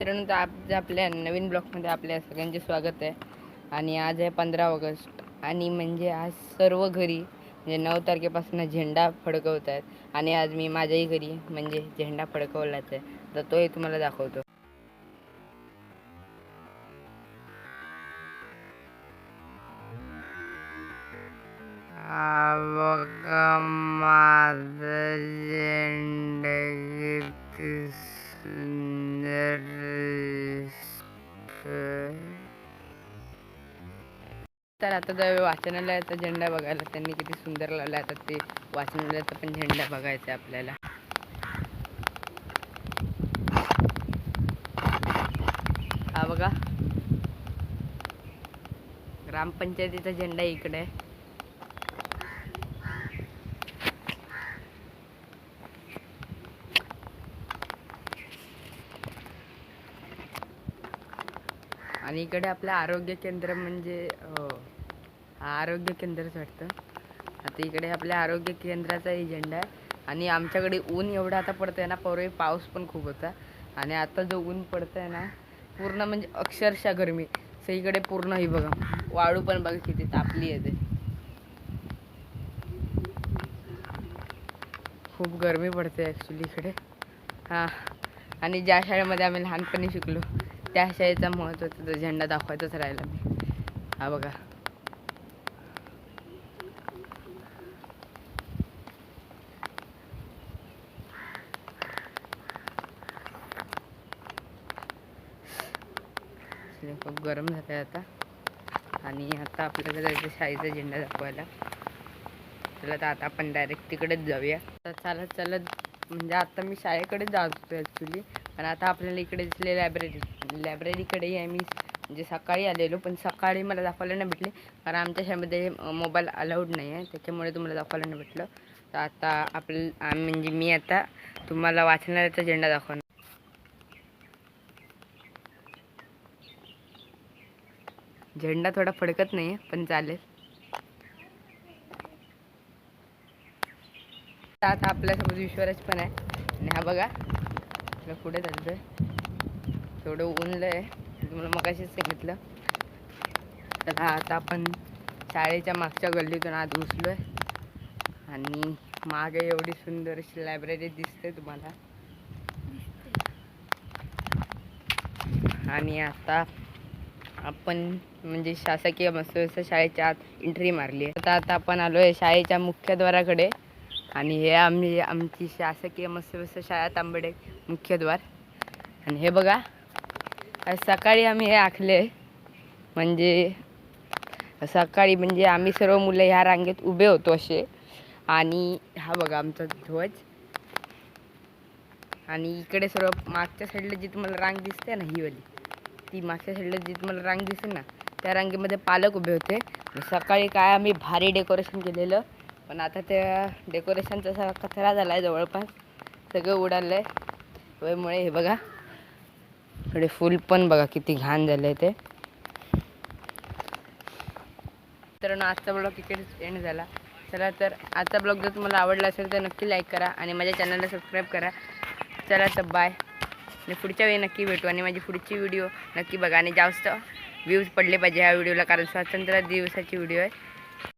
मित्रांनो, आपल्या नवीन ब्लॉगमध्ये आपल्या सगळ्यांचे स्वागत आहे. आणि आज आहे 15 ऑगस्ट आणि म्हणजे आज सर्व घरी म्हणजे 9 तारखेपासून झेंडा फडकवत आहेत. आणि आज मी माझ्याही घरी म्हणजे झेंडा फडकवलाच आहे, तर तोही तुम्हाला दाखवतो. बघा माझा झेंडा किती सुंदर. तर आता जर वाचनालयाचा झेंडा बघायला त्यांनी किती सुंदर लावला. आता ते वाचनालयाचा पण झेंडा बघायचा आपल्याला. हा बघा, ग्रामपंचायतीचा झेंडा इकडे आहे. आणि इकडे आपलं आरोग्य केंद्र म्हणजे आरोग्य केंद्रच वाटतं. आता इकडे आपल्या आरोग्य केंद्राचा झेंडा आहे. आणि आमच्याकडे ऊन एवढा आता पडतंय ना, पूर्वी पाऊस पण खूप होता. आणि आता जो ऊन पडतंय ना, पूर्ण म्हणजे अक्षरशः गरमी सगळीकडे पूर्ण. ही बघा वाळू पण बघा किती तापली आहे. ते खूप गरमी पडते ॲक्च्युली इकडे. हां, आणि ज्या शाळेमध्ये आम्ही लहानपणी शिकलो त्या शाळेचा महत्त्वाचा झेंडा दाखवायचाच राहिला मी. हा बघा, खूप गरम झालं आहे आता. आणि आता आपल्याला जायचं शाळेचा झेंडा दाखवायला. चला तर आता आपण डायरेक्ट तिकडेच जाऊया. तर चालत चालत म्हणजे आता मी शाळेकडे जात होतो ॲक्च्युली. पण आता आपल्याला इकडे दिसले लायब्ररीकडेही आहे. मी म्हणजे सकाळी आलेलो, पण सकाळी मला दाखवायला नाही भेटले, कारण आमच्या शाळेमध्ये मोबाईल अलाउड नाही आहे, त्याच्यामुळे तुम्हाला दाखवायला नाही भेटलं. तर आता म्हणजे मी आता तुम्हाला वाचनालयाचा झेंडा दाखवणार. झेंडा थोडा फडकत नाही आहे, पण चालेल. आता आपल्यासोबत विश्वराज पण आहे. आणि हा बघा पुढे चालतोय. थोडं ऊनलं आहे, तुम्हाला मगाशीच सांगितलं. तर आता आपण शाळेच्या मागच्या गल्लीतून आत घुसलोय. आणि मागे एवढी सुंदर अशी लायब्ररी दिसते तुम्हाला. आणि आता आपण म्हणजे शासकीय मत्स्यव्यवसाय शाळेच्या आत एंट्री मारली आहे. आता आपण आलो आहे शाळेच्या मुख्यद्वाराकडे. आणि हे आमची शासकीय मत्स्यव्यवसाय शाळा तांबडे मुख्यद्वार. आणि हे बघा, आज सकाळी आम्ही हे आखले. म्हणजे सकाळी म्हणजे आम्ही सर्व मुलं ह्या रांगेत उभे होतो असे. आणि हा बघा आमचा ध्वज. आणि इकडे सर्व मागच्या साईडला जी तुम्हाला रांग दिसते ना, ही वाली, ती मागच्या साईडला जी तुम्हाला रांग दिसते ना, त्या रांगेमध्ये पालक उभे होते. सकाळी काय आम्ही भारी डेकोरेशन केलेलं, पण आता त्या डेकोरेशनचा सगळा कचरा झाला आहे. जवळपास सगळं उडालं आहे त्यामुळे. हे बघा इकडे फुल पण बघा किती घाण झालं आहे ते. तर आजचा ब्लॉग इकडेच एंड झाला. चला तर आजचा ब्लॉग जर तुम्हाला आवडला असेल तर नक्की लाईक करा आणि माझ्या चॅनलला सबस्क्राईब करा. चला तर बाय. आणि पुढच्या वेळी नक्की भेटू. आणि माझी पुढची व्हिडिओ नक्की बघा. आणि जास्त व्ह्यूज पडले पाहिजे ह्या व्हिडिओला, कारण स्वातंत्र्य दिवसाची व्हिडिओ आहे.